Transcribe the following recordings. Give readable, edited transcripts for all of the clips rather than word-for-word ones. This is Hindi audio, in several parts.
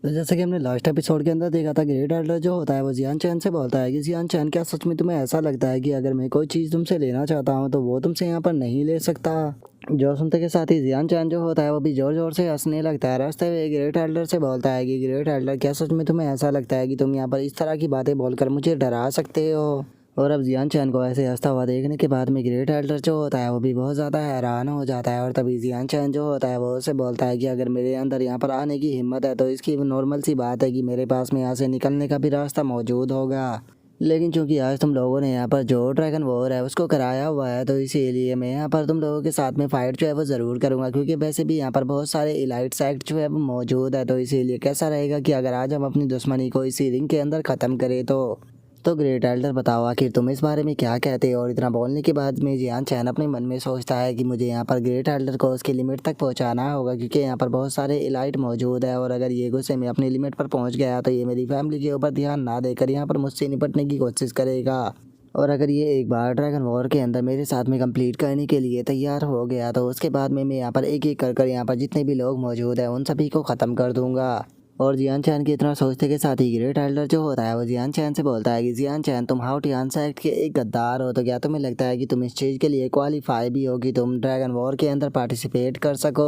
तो जैसे कि हमने लास्ट एपिसोड के अंदर देखा था, ग्रेट एल्डर जो होता है वो जियान चैन से बोलता है कि जियान चैन, क्या सच में तुम्हें ऐसा लगता है कि अगर मैं कोई चीज़ तुमसे लेना चाहता हूँ तो वो तुमसे यहाँ पर नहीं ले सकता। जो सुनते के साथ ही जियान चैन जो होता है वो भी जोर जोर से हंसने लगता है। रास्ते में ग्रेट एल्डर से बोलता है कि ग्रेट एल्डर, क्या सच में तुम्हें ऐसा लगता है कि तुम यहाँ पर इस तरह की बातें बोलकर मुझे डरा सकते हो। और अब जियान चैन को ऐसे हंसता हुआ देखने के बाद में ग्रेट एल्डर जो होता है वो भी बहुत ज़्यादा हैरान हो जाता है। और तभी जियान चैन जो होता है वो उसे बोलता है कि अगर मेरे अंदर यहाँ पर आने की हिम्मत है तो इसकी नॉर्मल सी बात है कि मेरे पास में यहाँ से निकलने का भी रास्ता मौजूद होगा। लेकिन चूंकि आज तुम लोगों ने यहाँ पर जो ड्रैगन वॉर है उसको कराया हुआ है तो इसीलिए मैं यहाँ पर तुम लोगों के साथ में फाइट जो है वो ज़रूर करूँगा, क्योंकि वैसे भी यहाँ पर बहुत सारे इलाइट सेक्ट जो है वो मौजूद है। तो इसीलिए कैसा रहेगा कि अगर आज हम अपनी दुश्मनी को इसी रिंग के अंदर ख़त्म करें। तो ग्रेट एल्डर बताओ, आखिर तुम इस बारे में क्या कहते हो। और इतना बोलने के बाद में जियान चैन अपने मन में सोचता है कि मुझे यहाँ पर ग्रेट एल्डर को उसकी लिमिट तक पहुँचाना होगा, क्योंकि यहाँ पर बहुत सारे इलाइट मौजूद है और अगर ये गुस्से में अपनी लिमिट पर पहुँच गया तो ये मेरी फैमिली के ऊपर ध्यान ना देकर यहाँ पर मुझसे निपटने की कोशिश करेगा। और अगर ये एक बार ड्रैगन वॉर के अंदर मेरे साथ में कंप्लीट करने के लिए तैयार हो गया तो उसके बाद में मैं यहाँ पर एक एक कर यहाँ पर जितने भी लोग मौजूद हैं उन सभी को ख़त्म कर दूंगा। और जियान चैन की इतना सोचते के साथ ही ग्रेट एल्डर जो होता है वो जियान चैन से बोलता है कि जियान चैन, तुम हाउ टियान सेक्ट के एक गद्दार हो, तो क्या तुम्हें लगता है कि तुम इस चीज़ के लिए क्वालिफाई भी हो कि तुम ड्रैगन वॉर के अंदर पार्टिसिपेट कर सको।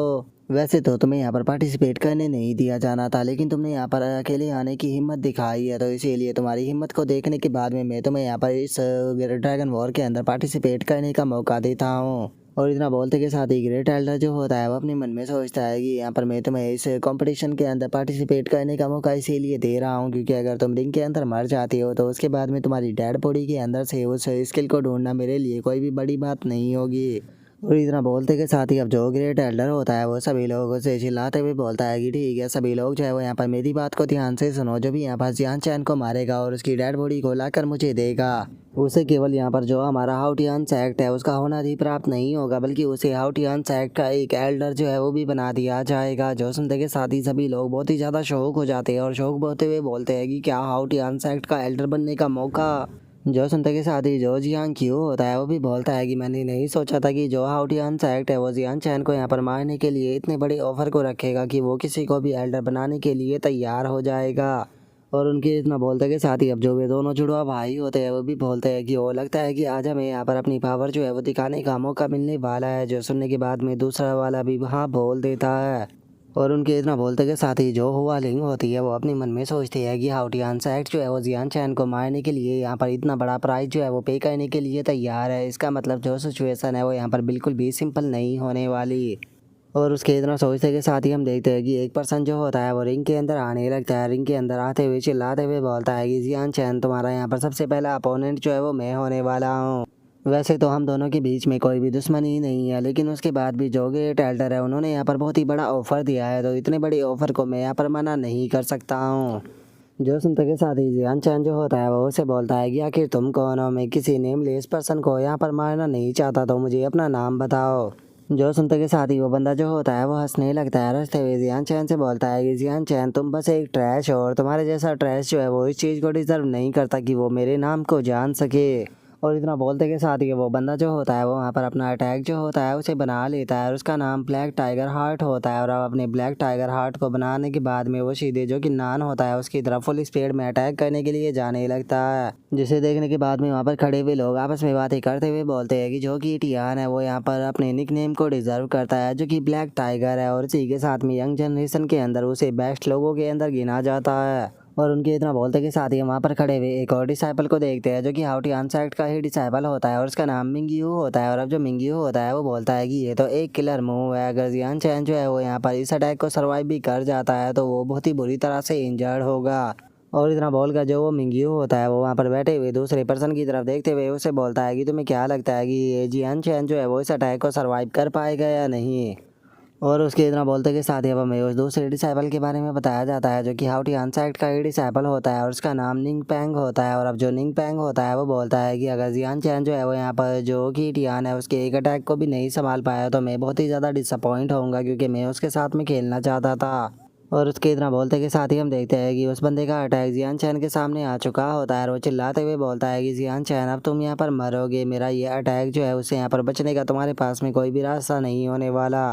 वैसे तो तुम्हें यहाँ पर पार्टिसिपेट करने नहीं दिया जाना था, लेकिन तुमने यहाँ पर अकेले आने की हिम्मत दिखाई है, तो इसीलिए तुम्हारी हिम्मत को देखने के बाद में मैं तुम्हें यहाँ पर इस ड्रैगन वॉर के अंदर पार्टिसिपेट करने का मौका देता हूँ। और इतना बोलते के साथ ही ग्रेट एल्डर जो होता है वो अपने मन में सोचता है कि यहाँ पर मैं तुम्हें इस कंपटीशन के अंदर पार्टिसिपेट करने का मौका इसीलिए दे रहा हूँ क्योंकि अगर तुम रिंग के अंदर मर जाती हो तो उसके बाद में तुम्हारी डेड बॉडी के अंदर से उस स्किल को ढूंढना मेरे लिए कोई भी बड़ी बात नहीं होगी। और इतना बोलते के साथ ही अब जो ग्रेट एल्डर होता है वो सभी लोगों से चिल्लाते हुए बोलता है कि ठीक है, सभी लोग जो है वो यहाँ पर मेरी बात को ध्यान से सुनो। जो भी यहाँ पर जियान चैन को मारेगा और उसकी डेड बॉडी को लाकर मुझे देगा, उसे केवल यहाँ पर जो हमारा हाउटियान सेक्ट है उसका होना ही प्राप्त नहीं होगा, बल्कि उसे हाउटियान सेक्ट का एक एल्डर जो है वो भी बना दिया जाएगा। जो सुनते के साथ ही सभी लोग बहुत ही ज़्यादा शौक हो जाते हैं और शौक होते हुए बोलते हैं कि क्या हाउटियान सेक्ट का एल्डर बनने का मौका। जो सुनते के साथ ही जो जियांग क्यों होता है वो भी बोलता है कि मैंने नहीं सोचा था कि जो हाउटियान सेक्ट है वो जियान चैन को यहाँ पर मारने के लिए इतने बड़े ऑफर को रखेगा कि वो किसी को भी एल्डर बनाने के लिए तैयार हो जाएगा। और उनके इतना बोलते के साथ ही अब जो वे दोनों जुड़वा भाई होते हैं वो भी बोलते हैं कि वो लगता है कि आज हमें यहाँ पर अपनी पावर जो है वो दिखाने का मौका मिलने वाला है। जो सुनने के बाद में दूसरा वाला भी हाँ बोल देता है। और उनके इतना बोलते के साथ ही जो हुआ लिंग होती है वो अपने मन में सोचती है कि हाउटियान सेक्ट जो है वो जियान चैन को मारने के लिए यहाँ पर इतना बड़ा प्राइस जो है वो पे करने के लिए तैयार है। इसका मतलब जो सिचुएशन है वो यहाँ पर बिल्कुल भी सिंपल नहीं होने वाली। और उसके इतना सोचते के साथ ही हम देखते हैं कि एक पर्सन जो होता है वो रिंग के अंदर आने लगता है। रिंग के अंदर आते हुए चिल्लाते हुए बोलता है कि जियान चैन, तुम्हारा यहाँ पर सबसे पहला अपोनेंट जो है वो मैं होने वाला हूँ। वैसे तो हम दोनों के बीच में कोई भी दुश्मनी नहीं है, लेकिन उसके बाद भी जो ग्रेट एल्डर है उन्होंने यहाँ पर बहुत ही बड़ा ऑफर दिया है, तो इतने बड़े ऑफर को मैं यहाँ पर मना नहीं कर सकता हूँ। जो सुनते के साथ ही जियान चैन जो होता है वो उसे बोलता है कि आखिर तुम कौन हो, मैं किसी नेमलेस पर्सन को यहाँ पर मारना नहीं चाहता, तो मुझे अपना नाम बताओ। जो सुनते के साथ ही वो बंदा जो होता है वो हंसने लगता है। हंसते हुए जियान चैन से बोलता है कि जियान चैन, तुम बस एक ट्रैश हो और तुम्हारे जैसा ट्रैश जो है वो इस चीज़ को डिजर्व नहीं करता कि वो मेरे नाम को जान सके। और इतना बोलते के साथ ही वो बंदा जो होता है वो वहाँ पर अपना अटैक जो होता है उसे बना लेता है और उसका नाम ब्लैक टाइगर हार्ट होता है। और अब अपने ब्लैक टाइगर हार्ट को बनाने के बाद में वो सीधे जो कि नान होता है उसकी तरफ फुल स्पीड में अटैक करने के लिए जाने लगता है। जिसे देखने के बाद में वहाँ पर खड़े हुए लोग आपस में बातें करते हुए बोलते हैं कि जो कि टियान है वो यहाँ पर अपने निकनेम को डिजर्व करता है, जो कि ब्लैक टाइगर है। और इसी के साथ में यंग जनरेशन के अंदर उसे बेस्ट लोगों के अंदर गिना जाता है। और उनके इतना बोलते के साथ ही वहाँ पर खड़े हुए एक और डिसाइपल को देखते हैं जो कि हाउटियान सेक्ट का ही डिसाइपल होता है और उसका नाम मिंगियू होता है। और अब जो मिंगियू होता है वो बोलता है कि ये तो एक किलर मूव है, अगर जियान चैन जो है वो यहाँ पर इस अटैक को सर्वाइव भी कर जाता है तो वो बहुत ही बुरी तरह से इंजर्ड होगा। और इतना बोलकर जो वो मिंगियू होता है वो वहाँ पर बैठे हुए दूसरे पर्सन की तरफ देखते हुए उसे बोलता है कि तुम्हें क्या लगता है कि ये जियान चैन जो है वो इस अटैक को सर्वाइव कर पाएगा या नहीं। और उसके इतना बोलते के साथ ही अब हमें उस दूसरे डिसाइपल के बारे में बताया जाता है जो कि हाउटियान सेक्ट का ही डिसाइपल होता है और उसका नाम निंग पैंग होता है। और अब जो निंग पैंग होता है वो बोलता है कि अगर जियान चैन जो है वो यहाँ पर जो कि टियान है उसके एक अटैक को भी नहीं संभाल पाया तो मैं बहुत ही ज़्यादा डिसअपॉइंट होऊंगा, क्योंकि मैं उसके साथ में खेलना चाहता था। और उसके इतना बोलते के साथ ही हम देखते हैं कि उस बंदे का अटैक जियान चैन के सामने आ चुका होता है और वो चिल्लाते हुए बोलता है कि जियान चैन, अब तुम यहाँ पर मरोगे, मेरा ये अटैक जो है उससे यहाँ पर बचने का तुम्हारे पास में कोई भी रास्ता नहीं होने वाला।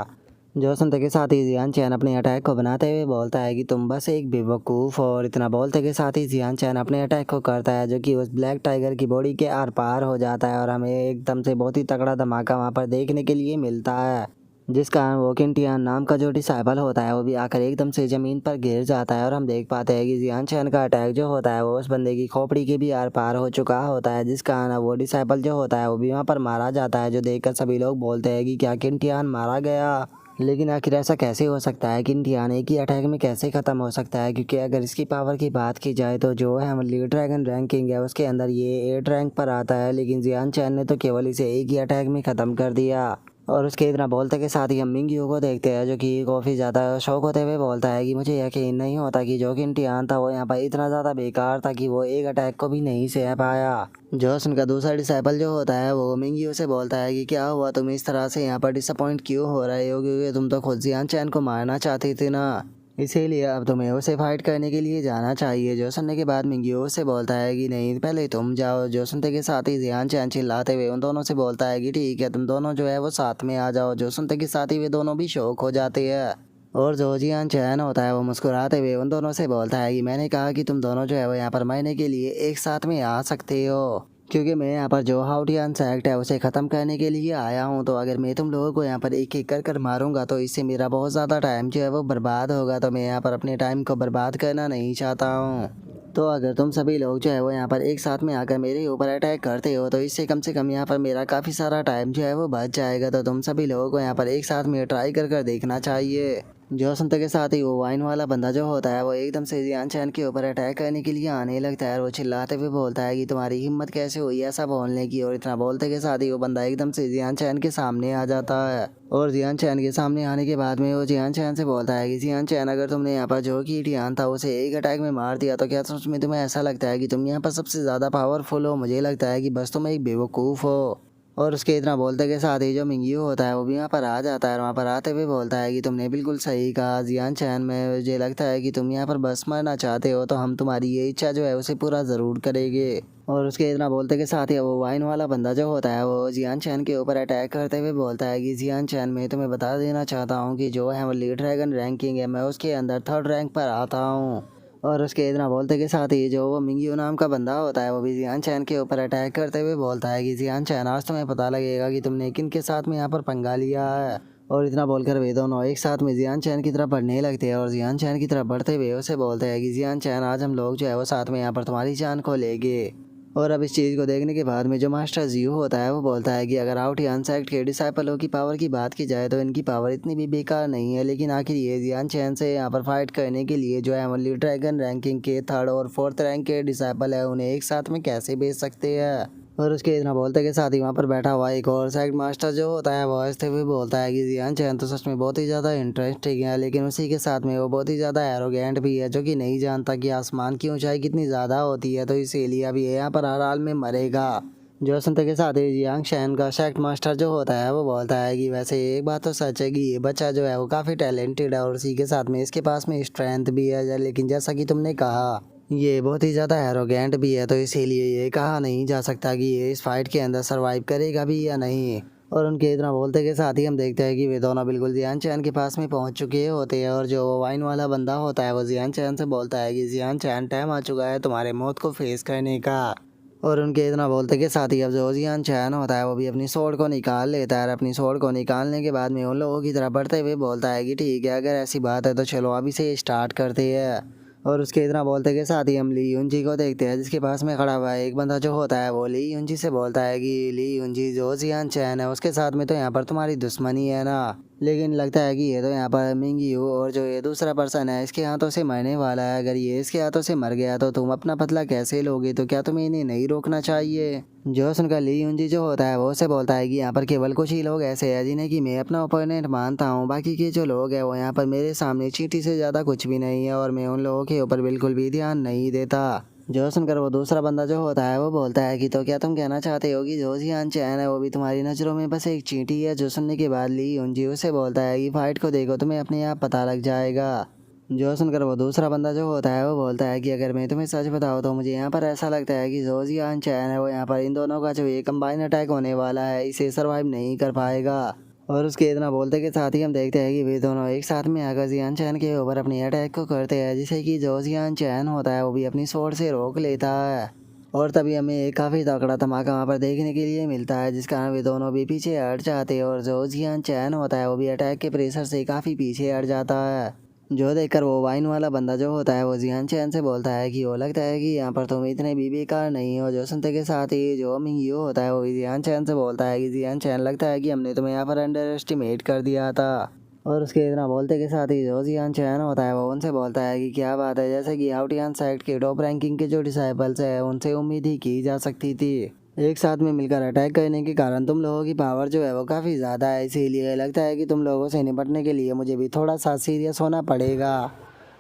जो सुनते के साथ ही जियान चैन अपने अटैक को बनाते हुए बोलता है कि तुम बस एक बेवकूफ़ हो। और इतना बोलते के साथ ही जियान चैन अपने अटैक को करता है जो कि उस ब्लैक टाइगर की बॉडी के आर पार हो जाता है और हमें एकदम से बहुत ही तगड़ा धमाका वहाँ पर देखने के लिए मिलता है, जिस कारण वो किंटियान नाम का जो डिसाइबल होता है वो भी आकर एकदम से ज़मीन पर गिर जाता है। और हम देख पाते हैं कि जियान चैन का अटैक जो होता है वो उस बंदे की खोपड़ी के भी आर पार हो चुका होता है, जिस कारण वो डिसाइबल जो होता है वो भी वहाँ पर मारा जाता है, जो देखकर सभी लोग बोलते हैं कि क्या किंटियान मारा गया। लेकिन आखिर ऐसा कैसे हो सकता है, किंटियान एक ही अटैक में कैसे ख़त्म हो सकता है, क्योंकि अगर इसकी पावर की बात की जाए तो जो है हमारी ड्रैगन रैंकिंग है उसके अंदर ये 8 रैंक पर आता है, लेकिन जियान चैन ने तो केवल इसे एक ही अटैक में ख़त्म कर दिया। और उसके इतना बोलते के साथ ही हम मिंग्यू को देखते हैं जो कि काफ़ी ज़्यादा शौक होते हुए बोलता है कि मुझे यकीन नहीं होता कि जो किंटियान था वो यहाँ पर इतना ज़्यादा बेकार था कि वो एक अटैक को भी नहीं सह पाया। जोस उनका दूसरा डिसाइपल जो होता है वो मिंग्यू से बोलता है कि क्या हुआ, तुम इस तरह से यहाँ पर डिसअपॉइंट क्यों हो रहे हो, क्योंकि तुम तो खुद जियान चैन को मारना चाहती थी ना, इसीलिए अब तुम्हें उसे फाइट करने के लिए जाना चाहिए। जो सुनने के बाद मिंग्यू उससे बोलता है कि नहीं पहले तुम जाओ। जो सुनते के साथ ही जियान चैन चिल्लाते हुए उन दोनों से बोलता है कि ठीक है तुम दोनों जो है वो साथ में आ जाओ। जो सुनते के साथ ही वे दोनों भी शौक हो जाते हैं और जो जियान चैन होता है वो मुस्कुराते हुए उन दोनों से बोलता है कि मैंने कहा कि तुम दोनों जो है वो यहाँ पर मरने के लिए एक साथ में आ सकते हो, क्योंकि मैं यहाँ पर जो हाउटियान सेक्ट है उसे ख़त्म करने के लिए आया हूँ। तो अगर मैं तुम लोगों को यहाँ पर एक एक कर मारूंगा तो इससे मेरा बहुत ज़्यादा टाइम जो है वो बर्बाद होगा, तो मैं यहाँ पर अपने टाइम को बर्बाद करना नहीं चाहता हूँ। तो अगर तुम सभी लोग जो है वो यहाँ पर एक साथ में आकर मेरे ऊपर अटैक करते हो तो इससे कम से कम यहाँ पर मेरा काफ़ी सारा टाइम जो है वो बच जाएगा। तो तुम सभी लोगों को यहाँ पर एक साथ में ट्राई कर देखना चाहिए। जो सुनते के साथ ही वो वाइन वाला बंदा जो होता है वो एकदम से जियान चैन के ऊपर अटैक करने के लिए आने लगता है और वो चिल्लाते हुए बोलता है कि तुम्हारी हिम्मत कैसे हुई ऐसा बोलने की। और इतना बोलते के साथ ही वो बंदा एकदम से जियान चैन के सामने आ जाता है और जियान चैन के सामने आने के बाद में वो जियान चैन से बोलता है कि जियान चैन अगर तुमने यहाँ पर जो कि टियान था उसे एक अटैक में मार दिया तो क्या सच में तुम्हें ऐसा लगता है कि तुम यहाँ पर सबसे ज़्यादा पावरफुल हो। मुझे लगता है कि बस तुम एक बेवकूफ़ हो। और उसके इतना बोलते के साथ ही जो मिंग्यू होता है वो भी वहाँ पर आ जाता है और वहाँ पर आते हुए बोलता है कि तुमने बिल्कुल सही कहा जियान चैन, में मुझे लगता है कि तुम यहाँ पर बस मरना चाहते हो, तो हम तुम्हारी ये इच्छा जो है उसे पूरा ज़रूर करेंगे। और उसके इतना बोलते के साथ ही वो वाइन वाला बंदा जो होता है वो जियान चैन के ऊपर अटैक करते हुए बोलता है कि जियान चैन, मैं तुम्हें बता देना चाहता हूँ कि जो है वो लीड ड्रैगन रैंकिंग है मैं उसके अंदर 3rd रैंक पर आता हूँ। और उसके इतना बोलते के साथ ही जो वो मिंग्यू नाम का बंदा होता है वो भी जियान चैन के ऊपर अटैक करते हुए बोलता है कि जियान चैन, आज तुम्हें पता लगेगा कि तुमने किन के साथ में यहाँ पर पंगा लिया है। और इतना बोलकर वे दोनों एक साथ में जियान चैन की तरफ बढ़ने लगते हैं और जियान चैन की तरफ बढ़ते हुए उसे बोलते हैं कि जियान चैन, आज हम लोग जो है वो साथ में यहाँ पर तुम्हारी जान को लेंगे। और अब इस चीज़ को देखने के बाद में जो मास्टर जियो होता है वो बोलता है कि अगर आउटियान सेक्ट के डिसाइपलों की पावर की बात की जाए तो इनकी पावर इतनी भी बेकार नहीं है, लेकिन आखिर ये जियान चैन से यहाँ पर फाइट करने के लिए जो है ओनली ड्रैगन रैंकिंग के 3rd और 4th रैंक के डिसाइपल है उन्हें एक साथ में कैसे भेज सकते हैं। और उसके इतना बोलते के साथ ही वहाँ पर बैठा हुआ एक और सेक्ट मास्टर जो होता है वो हंसते हुए बोलता है कि जियान चैन तो सच में बहुत ही ज़्यादा इंटरेस्टिंग है, लेकिन उसी के साथ में वो बहुत ही ज़्यादा एरोगेंट भी है, जो कि नहीं जानता कि आसमान की ऊंचाई कितनी ज़्यादा होती है, तो इसीलिए अभी यहाँ पर हर हाल में मरेगा। जो सुनते के साथ ही जियांग शैन का सेक्ट मास्टर जो होता है वो बोलता है कि वैसे एक बात तो सच है कि ये बच्चा जो है वो काफ़ी टैलेंटेड है और उसी के साथ में इसके पास में स्ट्रेंथ भी है, लेकिन जैसा कि तुमने कहा ये बहुत ही ज़्यादा एरोगेंट भी है, तो इसीलिए ये कहा नहीं जा सकता कि ये इस फाइट के अंदर सरवाइव करेगा भी या नहीं। और उनके इतना बोलते के साथ ही हम देखते हैं कि वे दोनों बिल्कुल जियान चैन के पास में पहुंच चुके होते हैं और जो वाइन वाला बंदा होता है वो जियान चैन से बोलता है कि जियान चैन, टाइम आ चुका है तुम्हारे मौत को फेस करने का। और उनके इतना बोलते के साथ ही अब जो जियान चैन होता है वो भी अपनी स्वॉर्ड को निकाल लेता है और अपनी स्वॉर्ड को निकालने के बाद में उन लोगों की तरफ बढ़ते हुए बोलता है कि ठीक है, अगर ऐसी बात है तो चलो अभी से स्टार्ट करते हैं। और उसके इतना बोलते के साथ ही हम ली यूंजी को देखते हैं जिसके पास में खड़ा हुआ है एक बंदा जो होता है वो ली यूंजी से बोलता है कि ली यूंजी, जो जियान चैन है उसके साथ में तो यहाँ पर तुम्हारी दुश्मनी है ना, लेकिन लगता है कि ये तो यहाँ पर मिंग्यू और जो ये दूसरा पर्सन है इसके हाथों से मरने वाला है। अगर ये इसके हाथों से मर गया तो तुम अपना बदला कैसे लोगे, तो क्या तुम्हें इन्हें नहीं रोकना चाहिए। जो सुनकर ली यूंजी जो होता है वो उसे बोलता है कि यहाँ पर केवल कुछ ही लोग ऐसे हैं जिन्हें कि मैं अपना ओपोनेंट मानता हूँ, बाकी के जो लोग हैं वो यहाँ पर मेरे सामने चींटी से ज़्यादा कुछ भी नहीं है और मैं उन लोगों के ऊपर बिल्कुल भी ध्यान नहीं देता। जो सुनकर वो दूसरा बंदा जो होता है वो बोलता है कि तो क्या तुम कहना चाहते हो कि जो जियान चैन है वो भी तुम्हारी नज़रों में बस एक चींटी है। जो सुनने के बाद ली यूंजी उसे बोलता है कि फाइट को देखो, तुम्हें अपने आप पता लग जाएगा। जो सुनकर वो दूसरा बंदा जो होता है वो बोलता है कि अगर मैं तुम्हें सच बताऊँ तो मुझे यहाँ पर ऐसा लगता है कि जो जियान चैन है वो यहाँ पर इन दोनों का जो ये कंबाइन अटैक होने वाला है इसे सर्वाइव नहीं कर पाएगा। और उसके इतना बोलते के साथ ही हम देखते हैं कि वे दोनों एक साथ में आकर जियान चैन के ऊपर अपनी अटैक को करते हैं, जिसे कि जो जियान चैन होता है वो भी अपनी स्वॉर्ड से रोक लेता है। और तभी हमें एक काफ़ी तगड़ा धमाका वहाँ पर देखने के लिए मिलता है, जिस कारण वे दोनों भी पीछे हट जाते हैं और जो जियान चैन होता है वो भी अटैक के प्रेशर से काफ़ी पीछे हट जाता है। जो देखकर वो वाइन वाला बंदा जो होता है वो जियान चैन से बोलता है कि वो लगता है कि यहाँ पर तुम इतने भी बेकार नहीं हो। जो सुनते के साथ ही जो मिंग यू होता है वो भी जियान चैन से बोलता है कि जियान चैन लगता है कि हमने तुम्हें यहाँ पर अंडर एस्टिमेट कर दिया था। और उसके इतना बोलते के साथ ही जो जियान चैन होता है वो उनसे बोलता है कि क्या बात है, जैसे कि आउटियान साइड के टॉप रैंकिंग के जो डिसाइबल्स है उनसे उम्मीद ही की जा सकती थी। एक साथ में मिलकर अटैक करने के कारण तुम लोगों की पावर जो है वो काफ़ी ज़्यादा है, इसीलिए लगता है कि तुम लोगों से निपटने के लिए मुझे भी थोड़ा सा सीरियस होना पड़ेगा।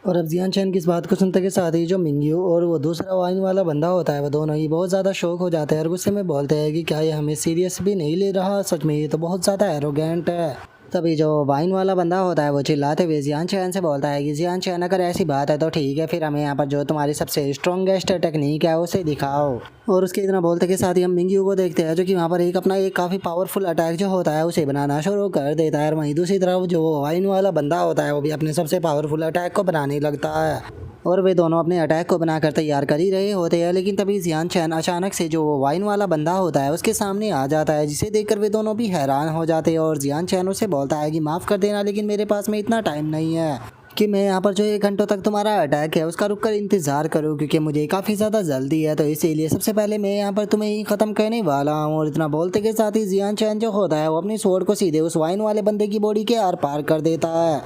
और अब जियान चैन की इस बात को सुनते के साथ ही जो मिंगयू और वो दूसरा वाइन वाला बंदा होता है वो दोनों ही बहुत ज़्यादा शौक हो जाते हैं और गुस्से में बोलते हैं कि क्या ये हमें सीरियस भी नहीं ले रहा, सच में ये तो बहुत ज़्यादा एरोगेंट है। तभी जो वाइन वाला बंदा होता है वो चिल्लाते हुए जियान चैन से बोलता है कि जियान चैन अगर ऐसी बात है तो ठीक है, फिर हमें यहाँ पर जो तुम्हारी सबसे स्ट्रॉन्गेस्ट टेक्निक है उसे दिखाओ। और उसके इतना बोलते के साथ ही हम मिंगयू को देखते हैं जो कि वहाँ पर एक काफ़ी पावरफुल अटैक जो होता है उसे बनाना शुरू कर देता है। और वहीं दूसरी तरफ जो वाइन वाला बंदा होता है वो भी अपने सबसे पावरफुल अटैक को बनाने लगता है। और वे दोनों अपने अटैक को बनाकर तैयार कर ही रहे होते हैं, लेकिन तभी जियान चैन अचानक से जो वो वाइन वाला बंदा होता है उसके सामने आ जाता है, जिसे देखकर वे दोनों भी हैरान हो जाते हैं। और जियान चैन उसे बोलता है कि माफ़ कर देना, लेकिन मेरे पास में इतना टाइम नहीं है कि मैं यहाँ पर जो 1 घंटों तक तुम्हारा अटैक है उसका रुक कर इंतज़ार करूँ, क्योंकि मुझे काफ़ी ज़्यादा जल्दी है। तो इसीलिए सबसे पहले मैं यहाँ पर तुम्हें ही ख़त्म करने वाला हूँ। और इतना बोलते के साथ ही जियान चैन जो होता है वो अपनी स्वॉर्ड को सीधे उस वाइन वाले बंदे की बॉडी के आर पार कर देता है।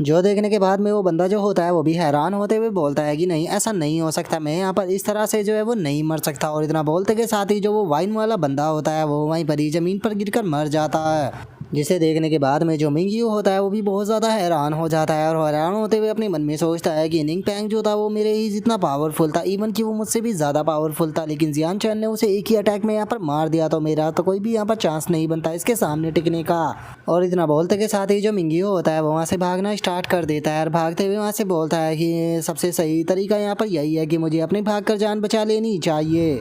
जो देखने के बाद में वो बंदा जो होता है वो भी हैरान होते हुए बोलता है कि नहीं, ऐसा नहीं हो सकता, मैं यहाँ पर इस तरह से जो है वो नहीं मर सकता। और इतना बोलते के साथ ही जो वो वाइन वाला बंदा होता है वो वहीं पर ही ज़मीन पर गिरकर मर जाता है, जिसे देखने के बाद में जो मिंगयू होता है वो भी बहुत ज़्यादा हैरान हो जाता है। और हैरान होते हुए अपने मन में सोचता है कि निंग पैंग जो था वो मेरे ही जितना पावरफुल था, इवन कि वो मुझसे भी ज़्यादा पावरफुल था, लेकिन जियान चैन ने उसे एक ही अटैक में यहाँ पर मार दिया, तो मेरा तो कोई भी यहाँ पर चांस नहीं बनता इसके सामने टिकने का। और इतना बोलते के साथ ही जो मिंगयू होता है वो वहाँ से भागना स्टार्ट कर देता है और भागते हुए वहाँ से बोलता है कि सबसे सही तरीका यहाँ पर यही है कि मुझे अपने भाग कर जान बचा लेनी चाहिए।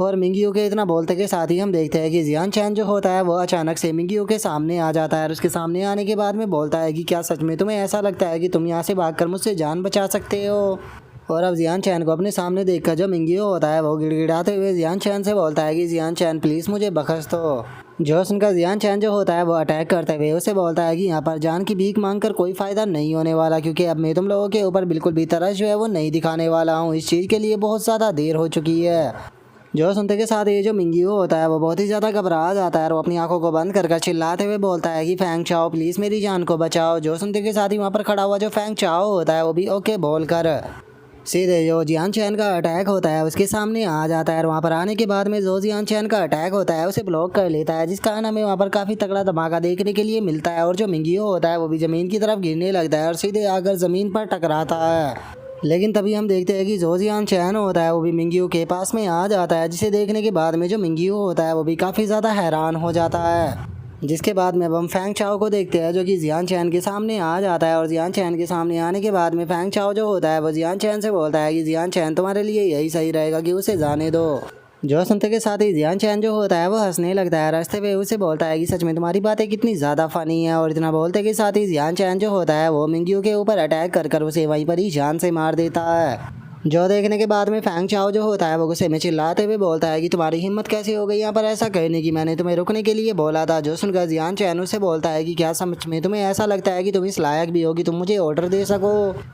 और मिंगयू के इतना बोलते के साथ ही हम देखते हैं कि जियान चैन जो होता है वो अचानक से मिंगयू के सामने आ जाता है और उसके सामने आने के बाद में बोलता है कि क्या सच में तुम्हें ऐसा लगता है कि तुम यहाँ से भागकर मुझसे जान बचा सकते हो। और अब जियान चैन को अपने सामने देखकर जो मिंगयू होता है वो गिड़गिड़ाते हुए जियान चैन से बोलता है कि जियान चैन प्लीज़ मुझे बख्श दो। जो सुनकर जियान चैन जो होता है वो अटैक करते हुए उसे बोलता है कि यहाँ पर जान की भीख मांगकर कोई फ़ायदा नहीं होने वाला, क्योंकि अब मैं तुम लोगों के ऊपर बिल्कुल भी तरस जो है वो नहीं दिखाने वाला हूँ। इस चीज़ के लिए बहुत ज़्यादा देर हो चुकी है। जो सुनते के साथ ये जो मिंगयू होता है वो बहुत ही ज़्यादा घबरा जाता है और वो अपनी आंखों को बंद कर चिल्लाते हुए बोलता है कि फैंग चाओ प्लीज़ मेरी जान को बचाओ। जो सुनते के साथ ही वहाँ पर खड़ा हुआ जो फैंग चाओ होता है वो भी ओके बोलकर सीधे जो जियान चैन का अटैक होता है उसके सामने आ जाता है। और वहाँ पर आने के बाद में जो जियान चैन का अटैक होता है उसे ब्लॉक कर लेता है, जिस कारण हमें वहाँ पर काफ़ी तगड़ा धमाका देखने के लिए मिलता है। और जो मिंगयू होता है वो भी ज़मीन की तरफ गिरने लगता है और सीधे आकर ज़मीन पर टकराता है। लेकिन तभी हम देखते हैं कि जो जियान चैन होता है वो भी मिंगयू के पास में आ जाता है, जिसे देखने के बाद में जो मिंगयू होता है वो भी काफ़ी ज़्यादा हैरान हो जाता है। जिसके बाद में अब हम फैंग चाओ को देखते हैं जो कि जियान चैन के सामने आ जाता है। और जियान चैन के सामने आने के बाद में फैंग चाओ जो होता है वो जियान चैन से बोलता है कि जियान चैन तुम्हारे लिए यही सही रहेगा कि उसे जाने दो। जो सुनते के साथ ही जियान चैन जो होता है वो हंसने लगता है, रास्ते पे उसे बोलता है कि सच में तुम्हारी बातें कितनी ज़्यादा फ़नी है। और इतना बोलते के साथ ही जियान चैन जो होता है वो मिंगयू के ऊपर अटैक कर उसे वहीं पर ही जान से मार देता है। जो देखने के बाद में फैंग चाओ जो होता है वो गुस्से में चिल्लाते हुए बोलता है कि तुम्हारी हिम्मत कैसे हो गई यहाँ पर ऐसा कहने की, मैंने तुम्हें रुकने के लिए बोला था। जो सुनकर जियान चैन उससे बोलता है कि क्या समझ में तुम्हें ऐसा लगता है कि तुम इस लायक भी होगी तुम मुझे ऑर्डर दे सको।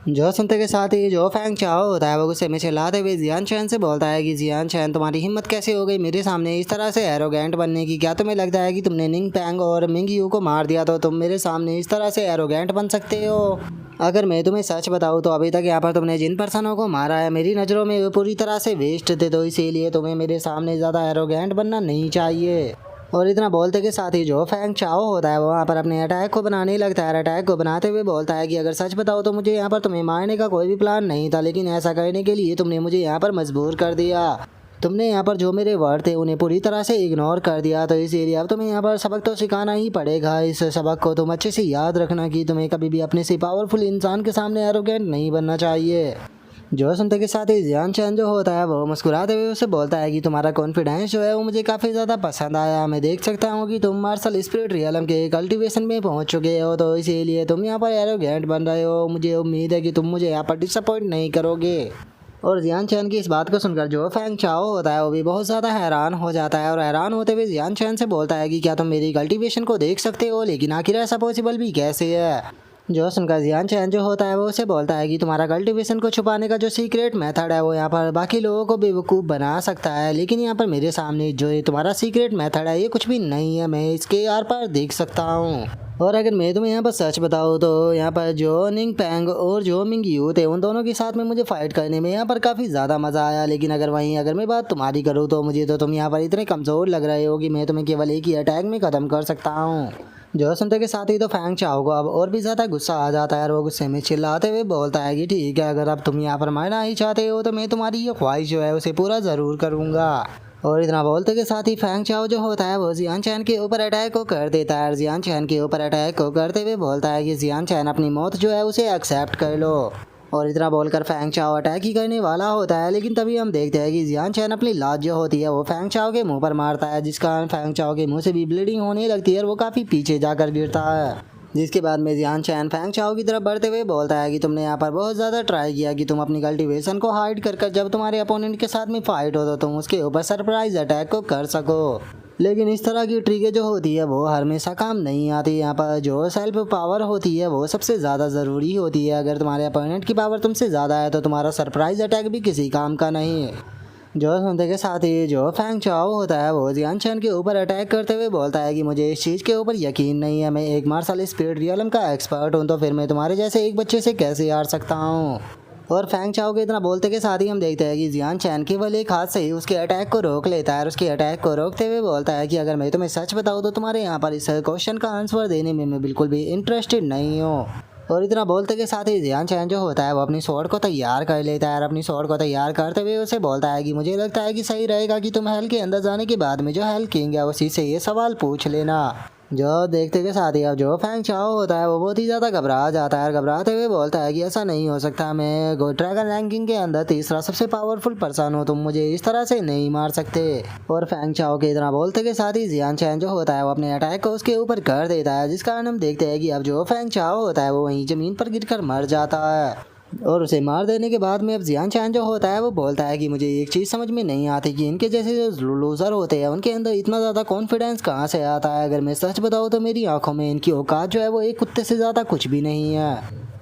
जो सुनते के साथ ही जो फैंग चाओ होता है वो गुस्से में चिल्लाते हुए जियान चैन से बोलता है कि जियान चैन तुम्हारी हिम्मत कैसे हो गई मेरे सामने इस तरह से एरोगेंट बनने की, क्या तुम्हें लगता है कि तुमने निंग पैंग और मिंगयू को मार दिया तो तुम मेरे सामने इस तरह से एरोगेंट बन सकते हो। अगर मैं तुम्हें सच बताऊँ तो अभी तक यहाँ पर तुमने जिन पर्सनों को मारा है मेरी नज़रों में वो पूरी तरह से वेस्ट थे, तो इसीलिए तुम्हें मेरे सामने ज़्यादा एरोगेंट बनना नहीं चाहिए। और इतना बोलते के साथ ही जो फैंग चाओ होता है वो वहाँ पर अपने अटैक को बनाने लगता है। अटैक को बनाते हुए बोलता है कि अगर सच बताओ तो मुझे यहाँ पर तुम्हें मारने का कोई भी प्लान नहीं था, लेकिन ऐसा करने के लिए तुमने मुझे यहाँ पर मजबूर कर दिया। तुमने यहाँ पर जो मेरे वर्ड थे उन्हें पूरी तरह से इग्नोर कर दिया, तो इसीलिए अब तुम्हें यहाँ पर सबक तो सिखाना ही पड़ेगा। इस सबक को तुम अच्छे से याद रखना कि तुम्हें कभी भी अपने से पावरफुल इंसान के सामने एरोगेंट नहीं बनना चाहिए। जो सुनते के साथ ही जियान चैन जो होता है वो मुस्कुराते हुए उसे बोलता है कि तुम्हारा कॉन्फिडेंस जो है वो मुझे काफ़ी ज़्यादा पसंद आया। मैं देख सकता हूँ कि तुम मार्शल स्पिरिट रियलम के कल्टीवेशन में पहुँच चुके हो, तो इसीलिए तुम यहाँ पर एरोगेंट बन रहे हो। मुझे उम्मीद है कि तुम मुझे यहाँ पर डिसअपॉइंट नहीं करोगे। और जियान चैन की इस बात को सुनकर जो फैंग चाओ होता है वो भी बहुत ज़्यादा हैरान हो जाता है, और हैरान होते हुए जियान चैन से बोलता है कि क्या तुम मेरी कल्टीवेशन को देख सकते हो, लेकिन आखिर ऐसा पॉसिबल भी कैसे है। जो सुनकर जियान चैन जो होता है वो उसे बोलता है कि तुम्हारा कल्टीवेशन को छुपाने का जो सीक्रेट मेथड है वो यहाँ पर बाकी लोगों को बेवकूफ़ बना सकता है, लेकिन यहाँ पर मेरे सामने जो ये तुम्हारा सीक्रेट मेथड है ये कुछ भी नहीं है। मैं इसके आर पार देख सकता हूँ। और अगर मैं तुम्हें यहाँ पर सच बताऊँ तो यहाँ पर जो निंग पैंग और जो मिंग यू थे उन दोनों के साथ में मुझे फाइट करने में यहाँ पर काफ़ी ज़्यादा मज़ा आया, लेकिन अगर मैं बात तुम्हारी करूँ तो मुझे तो तुम यहाँ पर इतने कमज़ोर लग रहे हो कि मैं तुम्हें केवल एक ही अटैक में ख़त्म कर सकता हूँ। जो सुनते के साथ ही तो फैंग चाओ को अब और भी ज़्यादा गुस्सा आ जाता है, और वो गुस्से में चिल्लाते हुए बोलता है कि ठीक है, अगर अब तुम यहाँ पर मरना ही चाहते हो तो मैं तुम्हारी ये ख्वाहिश जो है उसे पूरा ज़रूर करूँगा। और इतना बोलते के साथ ही फैंग चाओ जो होता है वो जियान चैन के ऊपर अटैक को कर देता है, और जियान चैन के ऊपर अटैक को करते हुए बोलता है कि जियान चैन अपनी मौत जो है उसे एक्सेप्ट कर लो। और इतना बोलकर फैंग चाओ अटैक ही करने वाला होता है, लेकिन तभी हम देखते हैं कि जियान चैन अपनी लात जो होती है वो फैंग चाओ के मुंह पर मारता है, जिस कारण फैंग चाओ के मुंह से भी ब्लीडिंग होने लगती है और वो काफ़ी पीछे जाकर गिरता है। जिसके बाद में जियान चैन फैंग चाओ की तरफ बढ़ते हुए बोलता है कि तुमने यहाँ पर बहुत ज़्यादा ट्राई किया कि तुम अपनी कल्टीवेशन को हाइड कर जब तुम्हारे अपोनेंट के साथ में फाइट हो तो तुम उसके ऊपर सरप्राइज अटैक को कर सको, लेकिन इस तरह की ट्रिकें जो होती है वो हमेशा काम नहीं आती। यहाँ पर जो सेल्फ पावर होती है वो सबसे ज़्यादा ज़रूरी होती है। अगर तुम्हारे अपोनेंट की पावर तुमसे ज़्यादा है तो तुम्हारा सरप्राइज अटैक भी किसी काम का नहीं है। जो सुनते के साथ ही जो फैंग चाओ होता है वो जियान चैन के ऊपर अटैक करते हुए बोलता है कि मुझे इस चीज़ के ऊपर यकीन नहीं है। मैं एक मार्शल स्पिरिट रियलम का एक्सपर्ट हूँ, तो फिर मैं तुम्हारे जैसे एक बच्चे से कैसे हार सकता हूँ। और फैंग चाओ के इतना बोलते के साथ ही हम देखते हैं कि जियान चैन केवल एक हाथ से ही उसके अटैक को रोक लेता है, और उसके अटैक को रोकते हुए बोलता है कि अगर मैं तुम्हें सच बताऊँ तो तुम्हारे यहाँ पर इस क्वेश्चन का आंसर देने में मैं बिल्कुल भी इंटरेस्टेड नहीं हूँ। और इतना बोलते के साथ ही जियान चैन जो होता है वो अपनी स्वॉर्ड को तैयार कर लेता है, और अपनी स्वॉर्ड को तैयार करते हुए उसे बोलता है कि मुझे लगता है कि सही रहेगा कि तुम हेल के अंदर जाने के बाद में जो हेल किंग है उसी से ये सवाल पूछ लेना। जो देखते के साथ ही अब जो फैंग चाओ होता है वो बहुत ही ज़्यादा घबरा जाता है, और घबराते हुए बोलता है कि ऐसा नहीं हो सकता, मैं गो ड्रैगन रैंकिंग के अंदर तीसरा सबसे पावरफुल पर्सन हूँ, तुम मुझे इस तरह से नहीं मार सकते। और फैंग चाओ के इतना बोलते के साथ ही जियान चैन जो होता है वो अपने अटैक को उसके ऊपर कर देता है, जिस कारण हम देखते हैं कि अब जो फैंग चाओ होता है वो वहीं ज़मीन पर गिरकर मर जाता है। और उसे मार देने के बाद में अब जियान चैन जो होता है वो बोलता है कि मुझे एक चीज़ समझ में नहीं आती कि इनके जैसे जो लूज़र होते हैं उनके अंदर इतना ज़्यादा कॉन्फिडेंस कहाँ से आता है। अगर मैं सच बताऊँ तो मेरी आंखों में इनकी औकात जो है वो एक कुत्ते से ज़्यादा कुछ भी नहीं है।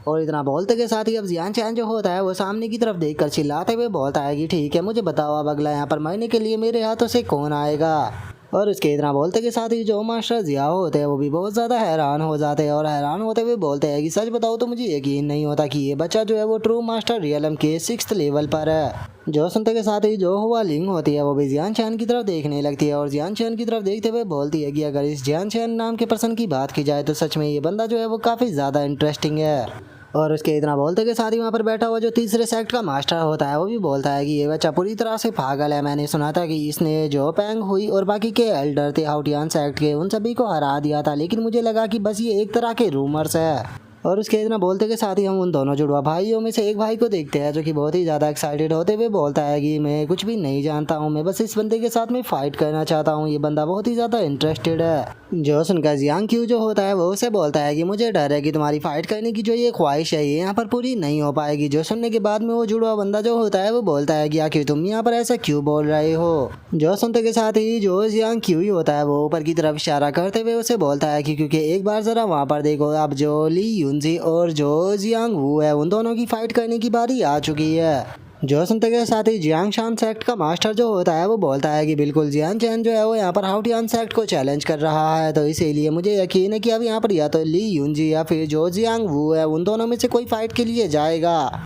और इतना बोलते के साथ ही अब जियान चैन जो होता है वो सामने की तरफ देखकर चिल्लाते हुए बोलता है कि ठीक है, मुझे बताओ अब अगला यहाँ पर मरने के लिए मेरे हाथों से कौन आएगा। और उसके इतना बोलते के साथ ही जो मास्टर जियाओ होते हैं वो भी बहुत ज़्यादा हैरान हो जाते हैं, और हैरान होते हुए बोलते हैं कि सच बताओ तो मुझे यकीन नहीं होता कि ये बच्चा जो है वो ट्रू मास्टर रियलम के 6th लेवल पर है। जो सुनते के साथ ही जो हुआ लिंग होती है वो भी जियान चैन की तरफ देखने लगती है, और जियान चैन की तरफ देखते हुए बोलती है कि अगर इस जियान चैन नाम के पर्सन की बात की जाए तो सच में ये बंदा जो है वो काफ़ी ज़्यादा इंटरेस्टिंग है। और उसके इतना बोलते के साथ ही वहाँ पर बैठा हुआ जो तीसरे सेक्ट का मास्टर होता है वो भी बोलता है कि ये बच्चा पूरी तरह से पागल है। मैंने सुना था कि इसने जो पैंग हुई और बाकी के एल्डर थे हाउटियान सेक्ट के उन सभी को हरा दिया था, लेकिन मुझे लगा कि बस ये एक तरह के रूमर्स है। और उसके इतना बोलते के साथ ही हम उन दोनों जुड़वा भाइयों में से एक भाई को देखते हैं जो कि बहुत ही ज़्यादा एक्साइटेड होते हुए बोलता है कि मैं कुछ भी नहीं जानता हूँ, मैं बस इस बंदे के साथ में फ़ाइट करना चाहता हूँ, ये बंदा बहुत ही ज़्यादा इंटरेस्टेड है। जो सुनकर जियांग क्यू जो होता है वो उसे बोलता है कि मुझे डर है कि तुम्हारी फाइट करने की जो ये ख्वाहिश है ये यहाँ पर पूरी नहीं हो पाएगी। जो सुनने के बाद में वो जुड़वा बंदा जो होता है वो बोलता है कि आखिर तुम यहाँ पर ऐसा क्यों बोल रहे हो। जो सुनते के साथ ही जो जियांग क्यू ही होता है वो ऊपर की तरफ इशारा करते हुए उसे बोलता है कि क्योंकि एक बार ज़रा वहाँ पर देखो, अब जो ली यूनजी और जो जियांग वू है उन दोनों की फाइट करने की बारी आ चुकी है। जो सुनते के साथ ही जियांग शान सेक्ट का मास्टर जो होता है वो बोलता है कि बिल्कुल जियान चैन जो है वो यहाँ पर हाउटियान सेक्ट को चैलेंज कर रहा है, तो इसीलिए मुझे यकीन है कि अब यहाँ पर या तो ली यूनजी या फिर जो जियांग वू है उन दोनों में से कोई फाइट के लिए जाएगा।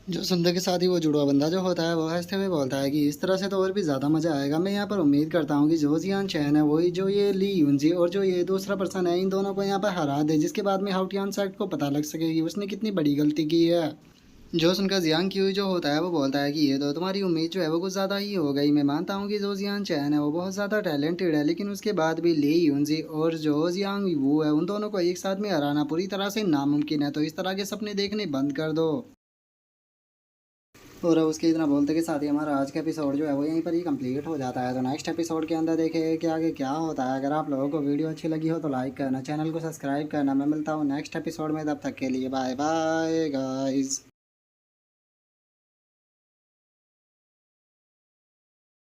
जो सुनते के साथ ही वो जुड़वा बंदा जो होता है वो हंसते हुए बोलता है कि इस तरह से तो और भी ज़्यादा मज़ा आएगा। मैं यहाँ पर उम्मीद करता हूँ कि जो जियान चैन है वही जो ये ली यूनजी और जो ये दूसरा पर्सन है इन दोनों को यहाँ पर हरा दे, जिसके बाद में हाउटियान सेक्ट को पता लग सके कि उसने कितनी बड़ी गलती की है। जो सुनकर जियांग क्यू जो होता है वो बोलता है कि ये तो तुम्हारी उम्मीद जो है वो कुछ ज़्यादा ही हो गई। मैं मानता हूँ कि जो जियान चैन है वो बहुत ज़्यादा टैलेंटेड है, लेकिन उसके बाद भी ली यूनजी और जो जियांग वू है उन दोनों को एक साथ में हराना पूरी तरह से नामुमकिन है, तो इस तरह के सपने देखने बंद कर दो। और उसके इतना बोलते के साथ ही हमारा आज का एपिसोड जो है वो यहीं पर ही कंप्लीट हो जाता है। तो नेक्स्ट एपिसोड के अंदर देखेंगे कि आगे क्या होता है। अगर आप लोगों को वीडियो अच्छी लगी हो तो लाइक करना, चैनल को सब्सक्राइब करना। मैं मिलता हूँ नेक्स्ट एपिसोड में, तब तक के लिए बाय बाय गाइस।